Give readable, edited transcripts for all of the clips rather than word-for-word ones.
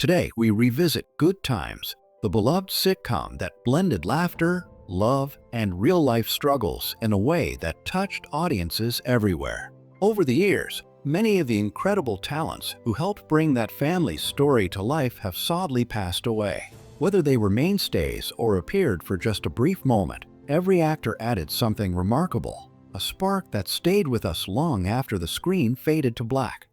Today, we revisit Good Times, the beloved sitcom that blended laughter, love, and real-life struggles in a way that touched audiences everywhere. Over the years, many of the incredible talents who helped bring that family's story to life have sadly passed away. Whether they were mainstays or appeared for just a brief moment, every actor added something remarkable, a spark that stayed with us long after the screen faded to black.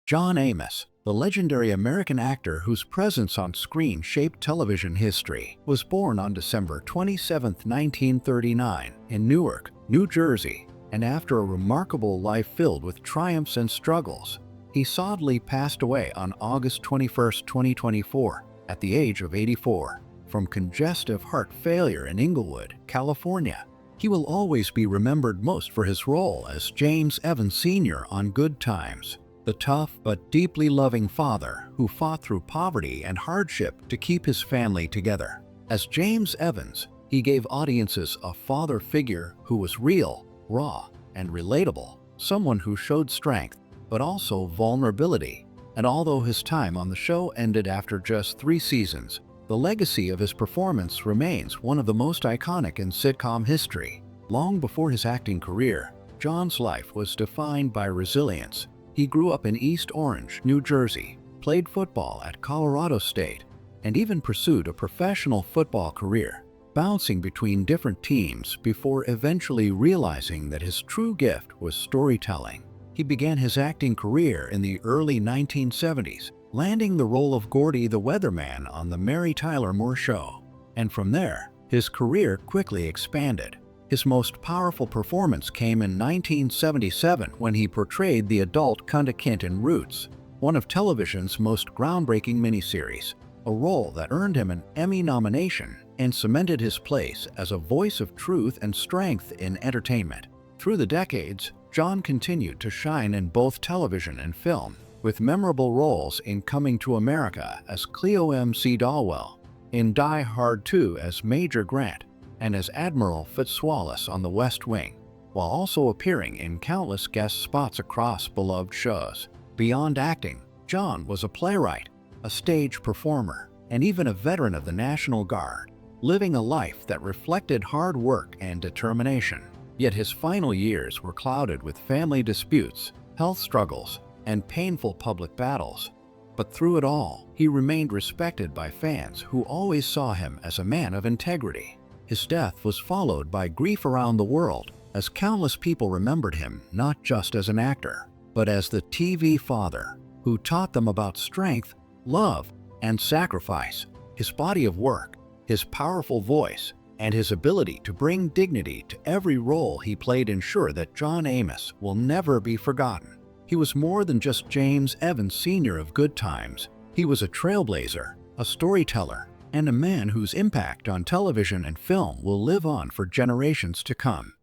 John Amos, the legendary American actor whose presence on screen shaped television history, was born on December 27, 1939, in Newark, New Jersey, and after a remarkable life filled with triumphs and struggles, he sadly passed away on August 21, 2024, at the age of 84, from congestive heart failure in Inglewood, California. He will always be remembered most for his role as James Evans Sr. on Good Times, the tough but deeply loving father who fought through poverty and hardship to keep his family together. As James Evans, he gave audiences a father figure who was real, raw, and relatable, someone who showed strength but also vulnerability. And although his time on the show ended after just 3 seasons, the legacy of his performance remains one of the most iconic in sitcom history. Long before his acting career, John's life was defined by resilience. He grew up in East Orange, New Jersey, played football at Colorado State, and even pursued a professional football career, bouncing between different teams before eventually realizing that his true gift was storytelling. He began his acting career in the early 1970s, landing the role of Gordy the Weatherman on The Mary Tyler Moore Show. And from there, his career quickly expanded. His most powerful performance came in 1977 when he portrayed the adult Kunta Kinte in Roots, one of television's most groundbreaking miniseries, a role that earned him an Emmy nomination and cemented his place as a voice of truth and strength in entertainment. Through the decades, John continued to shine in both television and film, with memorable roles in Coming to America as Cleo McDowell, in Die Hard 2 as Major Grant, and as Admiral Fitzwallace on The West Wing, while also appearing in countless guest spots across beloved shows. Beyond acting, John was a playwright, a stage performer, and even a veteran of the National Guard, living a life that reflected hard work and determination. Yet his final years were clouded with family disputes, health struggles, and painful public battles. But through it all, he remained respected by fans who always saw him as a man of integrity. His death was followed by grief around the world, as countless people remembered him not just as an actor, but as the TV father who taught them about strength, love, and sacrifice. His body of work, his powerful voice, and his ability to bring dignity to every role he played ensure that John Amos will never be forgotten. He was more than just James Evans Sr. of Good Times. He was a trailblazer, a storyteller, and a man whose impact on television and film will live on for generations to come.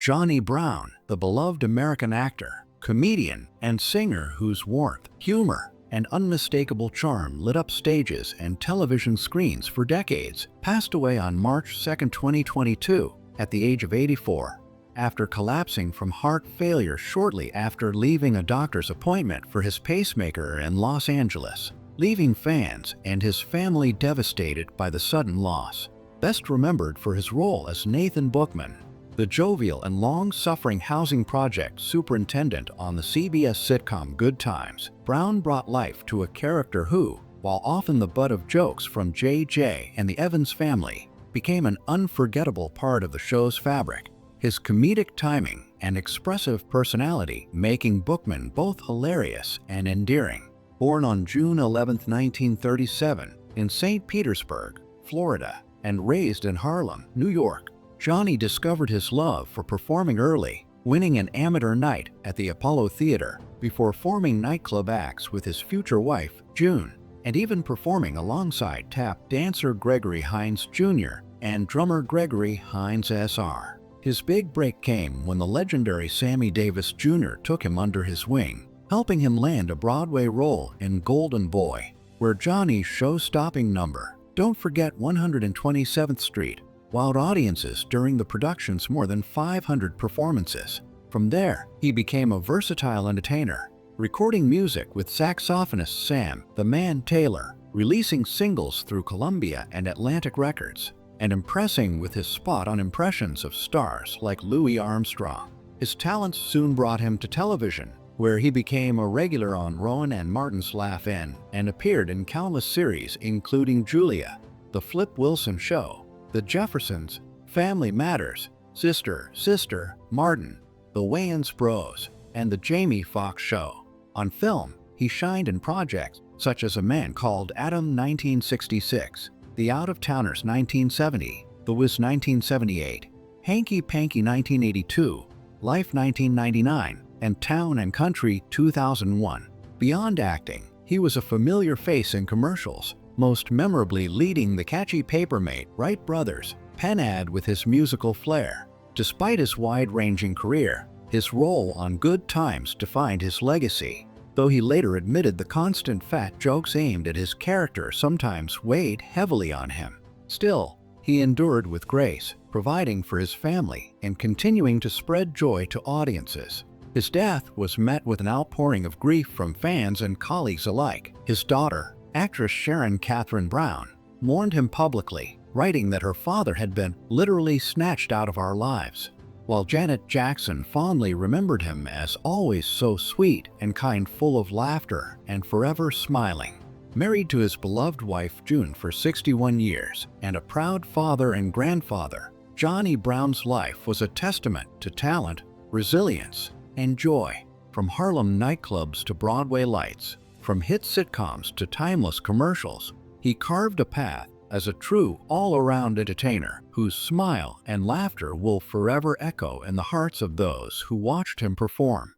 Johnny Brown, the beloved American actor, comedian, and singer whose warmth, humor, and unmistakable charm lit up stages and television screens for decades, passed away on March 2, 2022, at the age of 84. after collapsing from heart failure shortly after leaving a doctor's appointment for his pacemaker in Los Angeles, leaving fans and his family devastated by the sudden loss. Best remembered for his role as Nathan Bookman, the jovial and long-suffering housing project superintendent on the CBS sitcom Good Times, Brown brought life to a character who, while often the butt of jokes from JJ and the Evans family, became an unforgettable part of the show's fabric, his comedic timing and expressive personality making Bookman both hilarious and endearing. Born on June 11, 1937, in St. Petersburg, Florida, and raised in Harlem, New York, Johnny discovered his love for performing early, winning an amateur night at the Apollo Theater before forming nightclub acts with his future wife, June, and even performing alongside tap dancer Gregory Hines Jr. and drummer Gregory Hines Sr. His big break came when the legendary Sammy Davis Jr. took him under his wing, helping him land a Broadway role in Golden Boy, where Johnny's show-stopping number, Don't Forget 127th Street, wowed audiences during the production's more than 500 performances. From there, he became a versatile entertainer, recording music with saxophonist Sam "The Man" Taylor, releasing singles through Columbia and Atlantic Records, and impressing with his spot on impressions of stars like Louis Armstrong. His talents soon brought him to television, where he became a regular on Rowan and Martin's Laugh-In and appeared in countless series including Julia, The Flip Wilson Show, The Jeffersons, Family Matters, Sister, Martin, The Wayans Bros, and The Jamie Foxx Show. On film, he shined in projects such as A Man Called Adam 1966, The Out-of-Towners 1970, The Wiz 1978, Hanky Panky 1982, Life 1999, and Town and Country 2001. Beyond acting, he was a familiar face in commercials, most memorably leading the catchy Papermate Wright Brothers pen ad with his musical flair. Despite his wide-ranging career, his role on Good Times defined his legacy, though he later admitted the constant fat jokes aimed at his character sometimes weighed heavily on him. Still, he endured with grace, providing for his family and continuing to spread joy to audiences. His death was met with an outpouring of grief from fans and colleagues alike. His daughter, actress Sharon Catherine Brown, mourned him publicly, writing that her father had been literally snatched out of our lives, while Janet Jackson fondly remembered him as always so sweet and kind, full of laughter and forever smiling. Married to his beloved wife June for 61 years and a proud father and grandfather, Johnny Brown's life was a testament to talent, resilience, and joy. From Harlem nightclubs to Broadway lights, from hit sitcoms to timeless commercials, he carved a path as a true all-around entertainer whose smile and laughter will forever echo in the hearts of those who watched him perform.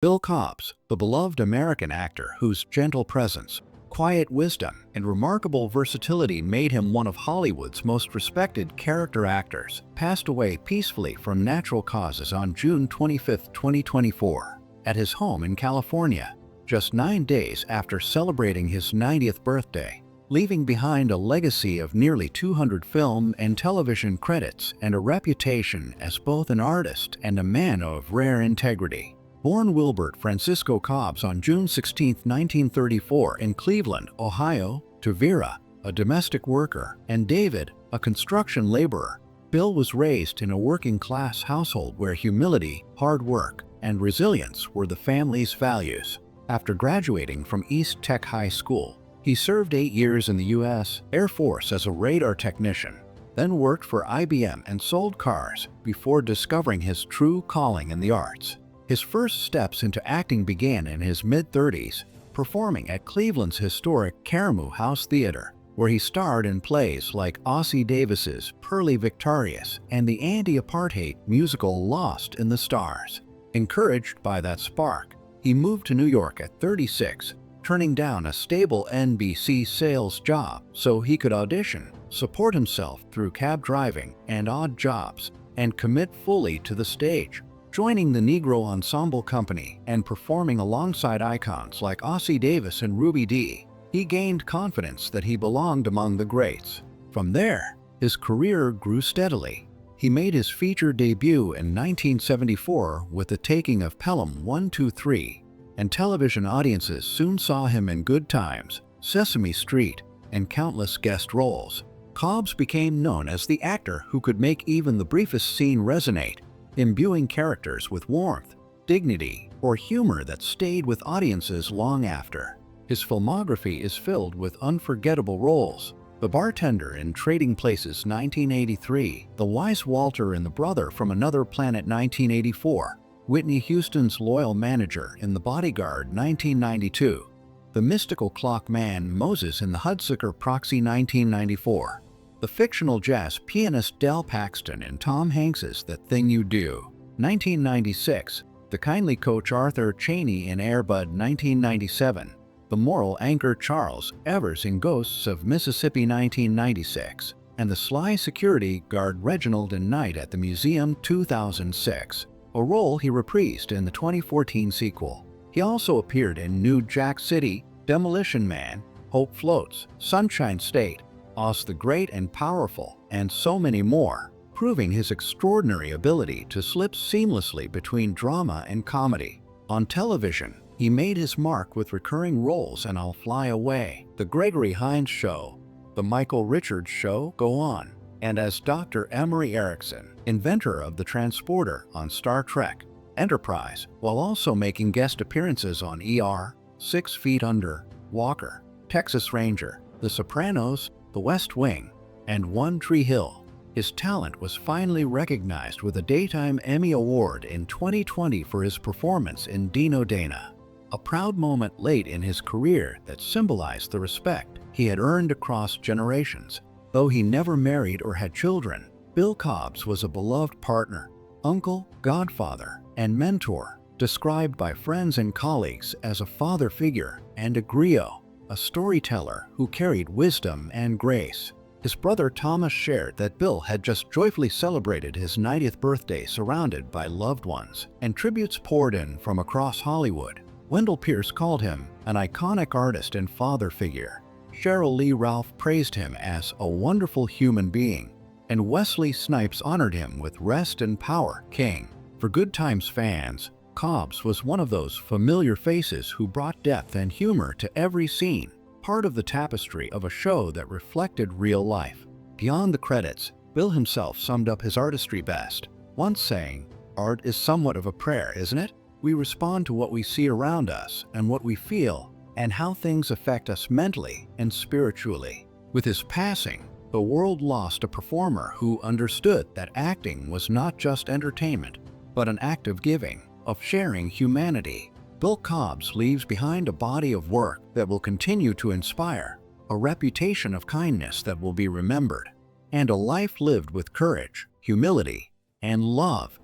Bill Cobbs, the beloved American actor whose gentle presence, quiet wisdom, and remarkable versatility made him one of Hollywood's most respected character actors, passed away peacefully from natural causes on June 25, 2024, at his home in California, just 9 days after celebrating his 90th birthday, leaving behind a legacy of nearly 200 film and television credits and a reputation as both an artist and a man of rare integrity. Born Wilbert Francisco Cobbs on June 16, 1934 in Cleveland, Ohio, to Vera, a domestic worker, and David, a construction laborer, Bill was raised in a working-class household where humility, hard work, and resilience were the family's values. After graduating from East Tech High School, he served 8 years in the U.S. Air Force as a radar technician, then worked for IBM and sold cars before discovering his true calling in the arts. His first steps into acting began in his mid-30s, performing at Cleveland's historic Caramoo House Theater, where he starred in plays like Ossie Davis's Pearly Victorious and the anti-apartheid musical Lost in the Stars. Encouraged by that spark, he moved to New York at 36, turning down a stable NBC sales job so he could audition, support himself through cab driving and odd jobs, and commit fully to the stage. Joining the Negro Ensemble Company and performing alongside icons like Ossie Davis and Ruby Dee, he gained confidence that he belonged among the greats. From there, his career grew steadily. He made his feature debut in 1974 with The Taking of Pelham 123, and television audiences soon saw him in Good Times, Sesame Street, and countless guest roles. Cobbs became known as the actor who could make even the briefest scene resonate, imbuing characters with warmth, dignity, or humor that stayed with audiences long after. His filmography is filled with unforgettable roles: the bartender in Trading Places 1983, the wise Walter in The Brother from Another Planet 1984, Whitney Houston's loyal manager in The Bodyguard 1992, the mystical clock man Moses in The Hudsucker Proxy 1994, the fictional jazz pianist Del Paxton in Tom Hanks's That Thing You Do 1996, the kindly coach Arthur Chaney in Air Bud 1997, the moral anchor Charles Evers in Ghosts of Mississippi 1996, and the sly security guard Reginald in Night at the Museum 2006, a role he reprised in the 2014 sequel. He also appeared in New Jack City, Demolition Man, Hope Floats, Sunshine State, Oz the Great and Powerful, and so many more, proving his extraordinary ability to slip seamlessly between drama and comedy. On television, he made his mark with recurring roles in I'll Fly Away, The Gregory Hines Show, The Michael Richards Show, Go On, and as Dr. Emory Erickson, inventor of the transporter on Star Trek Enterprise, while also making guest appearances on ER, 6 Feet Under, Walker, Texas Ranger, The Sopranos, The West Wing, and One Tree Hill. His talent was finally recognized with a Daytime Emmy Award in 2020 for his performance in Dino Dana, a proud moment late in his career that symbolized the respect he had earned across generations. Though he never married or had children, Bill Cobbs was a beloved partner, uncle, godfather, and mentor, described by friends and colleagues as a father figure and a griot, a storyteller who carried wisdom and grace. His brother Thomas shared that Bill had just joyfully celebrated his 90th birthday surrounded by loved ones, and tributes poured in from across Hollywood. Wendell Pierce called him an iconic artist and father figure. Cheryl Lee Ralph praised him as a wonderful human being, and Wesley Snipes honored him with Rest and Power, King. For Good Times fans, Cobbs was one of those familiar faces who brought depth and humor to every scene, part of the tapestry of a show that reflected real life. Beyond the credits, Bill himself summed up his artistry best, once saying, "Art is somewhat of a prayer, isn't it? We respond to what we see around us and what we feel, and how things affect us mentally and spiritually." With his passing, the world lost a performer who understood that acting was not just entertainment, but an act of giving, of sharing humanity. Bill Cobbs leaves behind a body of work that will continue to inspire, a reputation of kindness that will be remembered, and a life lived with courage, humility, and love.